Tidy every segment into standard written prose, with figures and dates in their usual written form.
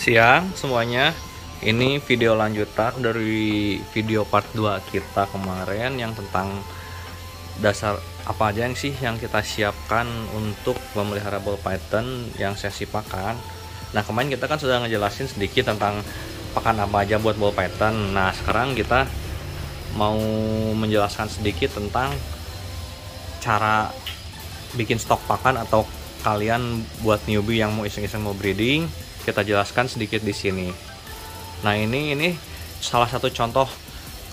Siang semuanya. Ini video lanjutan dari video part 2 kita kemarin yang tentang dasar apa aja yang kita siapkan untuk memelihara ball python yang sesi pakan. Nah, kemarin kita kan sudah ngejelasin sedikit tentang pakan apa aja buat ball python. Nah, sekarang kita mau menjelaskan sedikit tentang cara bikin stok pakan atau kalian buat newbie yang mau iseng-iseng mau breeding. Kita jelaskan sedikit di sini. Nah, ini salah satu contoh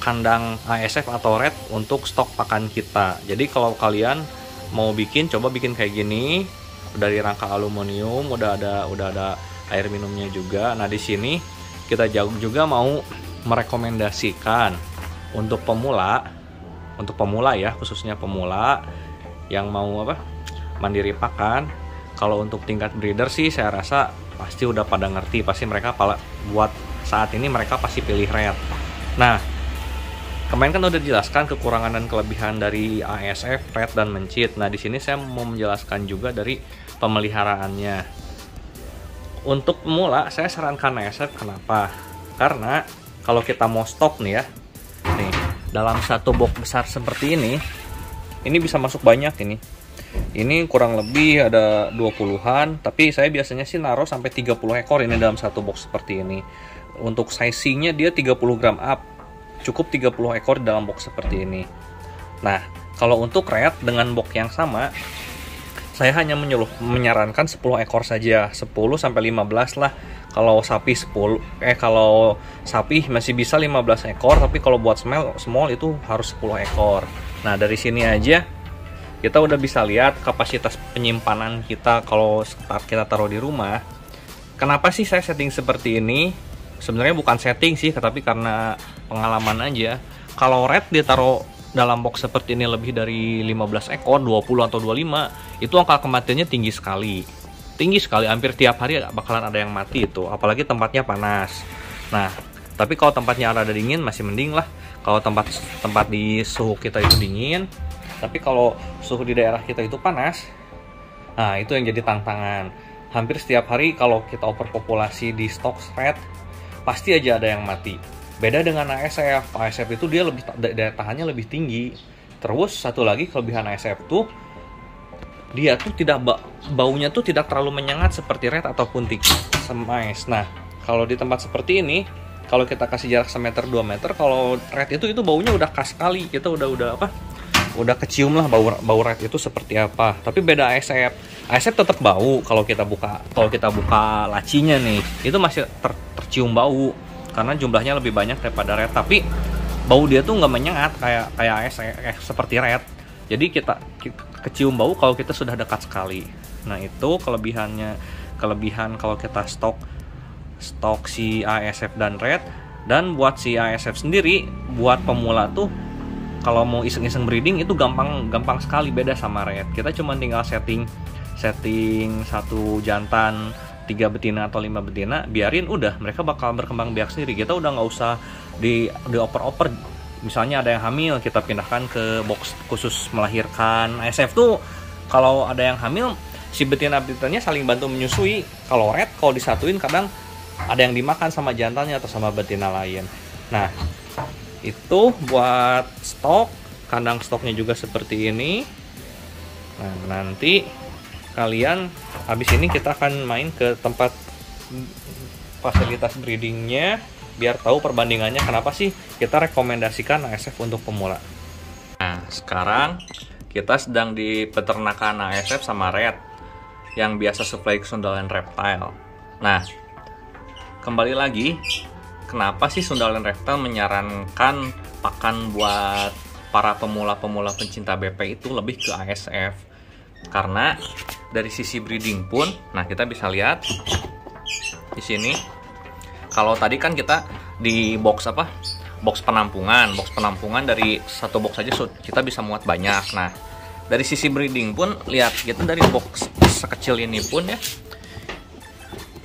kandang ASF atau red untuk stok pakan kita. Jadi kalau kalian mau bikin, coba bikin kayak gini dari rangka aluminium, udah ada air minumnya juga. Nah, di sini kita juga mau merekomendasikan untuk pemula ya, khususnya pemula yang mau mandiri pakan. Kalau untuk tingkat breeder sih saya rasa pasti udah pada ngerti, pasti mereka buat saat ini mereka pasti pilih red. Nah, kemarin kan udah dijelaskan kekurangan dan kelebihan dari ASF, red dan mencit. Nah, di sini saya mau menjelaskan juga dari pemeliharaannya. Untuk pemula saya sarankan ASF. Kenapa? Karena kalau kita mau stok nih ya, nih dalam satu box besar seperti ini bisa masuk banyak ini. Ini kurang lebih ada 20-an, tapi saya biasanya sih naruh sampai 30 ekor ini dalam satu box seperti ini. Untuk sizingnya dia 30 gram up, cukup 30 ekor dalam box seperti ini. Nah, kalau untuk red dengan box yang sama, saya hanya menyarankan 10 ekor saja, 10 sampai 15 lah. Kalau sapi kalau sapi masih bisa 15 ekor, tapi kalau buat small itu harus 10 ekor. Nah, dari sini aja kita udah bisa lihat kapasitas penyimpanan kita kalau kita taruh di rumah. Kenapa sih saya setting seperti ini? Sebenarnya bukan setting sih, tapi karena pengalaman aja. Kalau red ditaruh dalam box seperti ini lebih dari 15 ekor, 20 atau 25, itu angka kematiannya tinggi sekali. Tinggi sekali, hampir tiap hari bakalan ada yang mati itu, apalagi tempatnya panas. Nah, tapi kalau tempatnya rada dingin masih mending lah. Kalau tempat di suhu kita itu dingin, tapi kalau suhu di daerah kita itu panas, nah itu yang jadi tantangan. Hampir setiap hari kalau kita overpopulasi di stok red, pasti aja ada yang mati. Beda dengan ASF. ASF itu dia daya tahannya lebih tinggi. Terus satu lagi kelebihan ASF tuh, dia tuh baunya tuh tidak terlalu menyengat seperti red ataupun semais. Nah, kalau di tempat seperti ini, kalau kita kasih jarak 1 meter 2 meter, kalau red itu baunya udah khas sekali. Kita udah kecium lah bau red itu seperti apa. Tapi beda ASF. ASF tetap bau kalau kita buka lacinya nih, itu masih tercium bau karena jumlahnya lebih banyak daripada red. Tapi bau dia tuh nggak menyengat kayak ASF seperti red. Jadi kita kecium bau kalau kita sudah dekat sekali. Nah, itu kelebihan kalau kita stok si ASF dan red. Dan buat si ASF sendiri, buat pemula tuh kalau mau iseng-iseng breeding itu gampang sekali, beda sama red. Kita cuma tinggal setting satu jantan 3 betina atau 5 betina, biarin udah mereka bakal berkembang biak sendiri. Kita udah nggak usah dioper. Misalnya ada yang hamil, kita pindahkan ke box khusus melahirkan. ASF tuh kalau ada yang hamil, si betina-betinanya saling bantu menyusui. Kalau red kalau disatuin kadang ada yang dimakan sama jantannya atau sama betina lain. Nah, itu buat stok. Kandang stoknya juga seperti ini. Nah, nanti kalian habis ini kita akan main ke tempat fasilitas breedingnya biar tahu perbandingannya kenapa sih kita rekomendasikan ASF untuk pemula. Nah, sekarang kita sedang di peternakan ASF sama red yang biasa supply ke Sundaland Reptile. Nah, kembali lagi, kenapa sih Sundaland Reptile menyarankan pakan buat para pemula-pemula pencinta BP itu lebih ke ASF? Karena dari sisi breeding pun, nah kita bisa lihat di sini. Kalau tadi kan kita di box penampungan dari satu box aja kita bisa muat banyak. Nah, dari sisi breeding pun lihat kita dari box sekecil ini pun ya.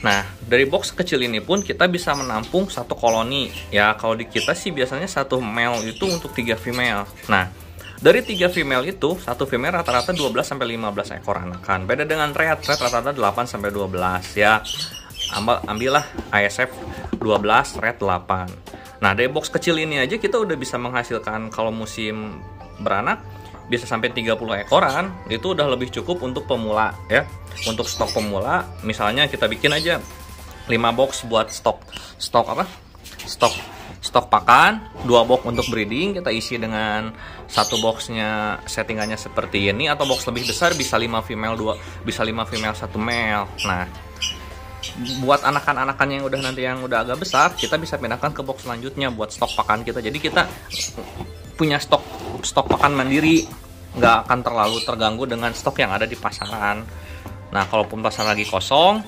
Nah, dari box kecil ini pun kita bisa menampung satu koloni. Ya, kalau di kita sih biasanya satu male itu untuk 3 female. Nah, dari 3 female itu, satu female rata-rata 12-15 ekor anakan. Beda dengan red rata-rata 8-12 ya. ambillah ASF 12 red 8. Nah, dari box kecil ini aja kita udah bisa menghasilkan, kalau musim beranak bisa sampai 30 ekoran. Itu udah lebih cukup untuk pemula ya. Untuk stok pemula, misalnya kita bikin aja 5 box buat stok pakan, 2 box untuk breeding. Kita isi dengan satu boxnya settingannya seperti ini, atau box lebih besar bisa 5 female 1 male. Nah, buat anakan-anakan yang udah agak besar, kita bisa pindahkan ke box selanjutnya buat stok pakan kita. Jadi kita punya stok pakan mandiri, nggak akan terlalu terganggu dengan stok yang ada di pasaran. Nah, kalaupun pasar lagi kosong,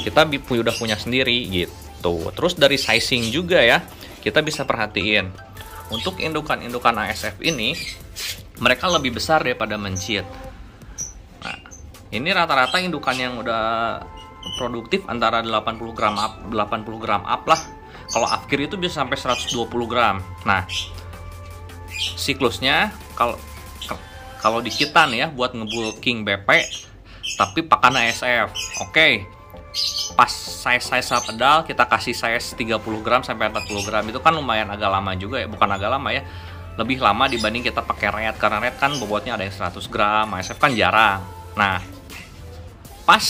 kita udah punya sendiri gitu. Terus dari sizing juga ya, kita bisa perhatiin untuk indukan ASF ini, mereka lebih besar daripada mencit. Nah, ini rata-rata indukan yang udah produktif antara 80 gram up lah. Kalau afkir itu bisa sampai 120 gram. Nah, siklusnya kalau di kita nih ya, buat ngebulking BP tapi pakan ASF. Oke. Pas size pedal kita kasih size 30 gram sampai 40 gram. Itu kan lumayan agak lama juga ya, bukan agak lama ya. Lebih lama dibanding kita pakai red, karena red kan bobotnya ada yang 100 gram, ASF kan jarang. Nah, pas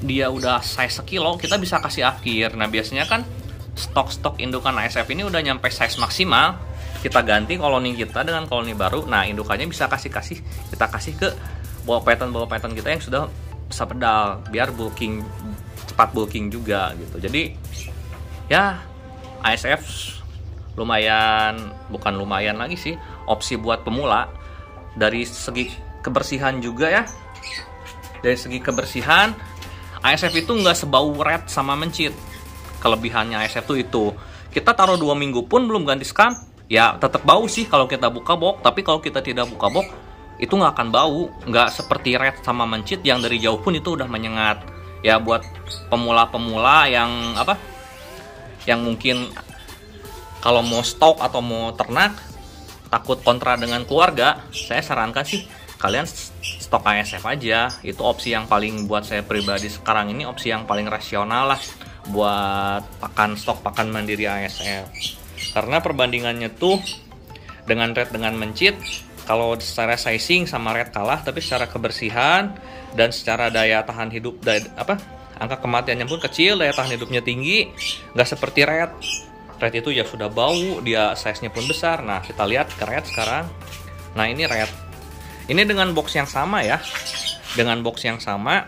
dia udah size sekilo, kita bisa kasih afkir. Nah, biasanya kan stok indukan ASF ini udah nyampe size maksimal, kita ganti koloni kita dengan koloni baru. Nah, indukannya bisa kita kasih ke ball pattern kita yang sudah bisa pedal, biar cepat bulking juga gitu. Jadi ya, ASF bukan lumayan lagi sih, opsi buat pemula. Dari segi kebersihan juga ya, dari segi kebersihan ASF itu nggak sebau red sama mencit. Kelebihannya ASF itu kita taruh 2 minggu pun belum ganti skam, ya tetap bau sih kalau kita buka box. Tapi kalau kita tidak buka box, itu nggak akan bau. Nggak seperti red sama mencit yang dari jauh pun itu udah menyengat. Ya, buat pemula-pemula yang mungkin kalau mau stok atau mau ternak takut kontra dengan keluarga, saya sarankan sih kalian stok ASF aja. Itu opsi yang paling, buat saya pribadi sekarang ini, opsi yang paling rasional lah buat stok pakan mandiri ASF. Karena perbandingannya tuh dengan red dengan mencit, kalau secara sizing sama red kalah, tapi secara kebersihan dan secara daya tahan hidup, angka kematiannya pun kecil, daya tahan hidupnya tinggi. Nggak seperti red. Red itu ya sudah bau, dia size-nya pun besar. Nah, kita lihat ke red sekarang. Nah, ini red. Ini dengan box yang sama ya. Dengan box yang sama.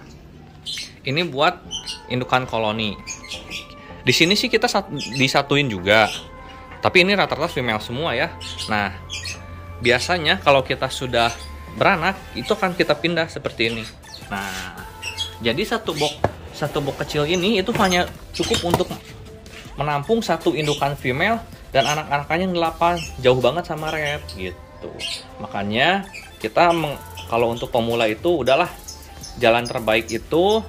Ini buat indukan koloni. Di sini sih kita disatuin juga. Tapi ini rata-rata female semua ya. Nah, biasanya kalau kita sudah beranak, itu akan kita pindah seperti ini. Nah, jadi satu box kecil ini itu hanya cukup untuk menampung satu indukan female dan anak-anakannya 8, jauh banget sama red gitu. Makanya kita kalau untuk pemula itu udahlah, jalan terbaik itu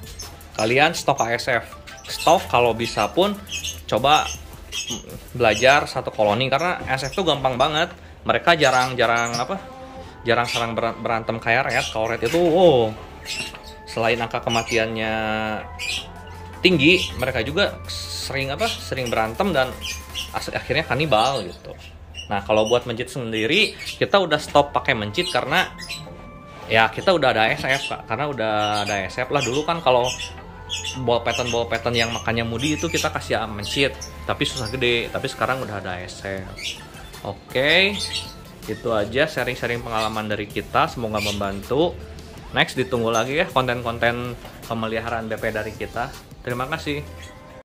kalian stok ASF. Stok, kalau bisa pun coba belajar satu koloni, karena ASF itu gampang banget. Mereka jarang serang berantem kayak red. Kalau red itu selain angka kematiannya tinggi, mereka juga sering berantem dan akhirnya kanibal gitu. Nah, kalau buat mencit sendiri, kita udah stop pakai mencit karena ya kita udah ada ASF, karena udah ada ASF lah. Dulu kan kalau ball pattern yang makannya mudi itu kita kasih mencit, tapi susah gede. Tapi sekarang udah ada ASF. Oke, itu aja sharing-sharing pengalaman dari kita, semoga membantu. Next ditunggu lagi ya konten-konten pemeliharaan BP dari kita. Terima kasih.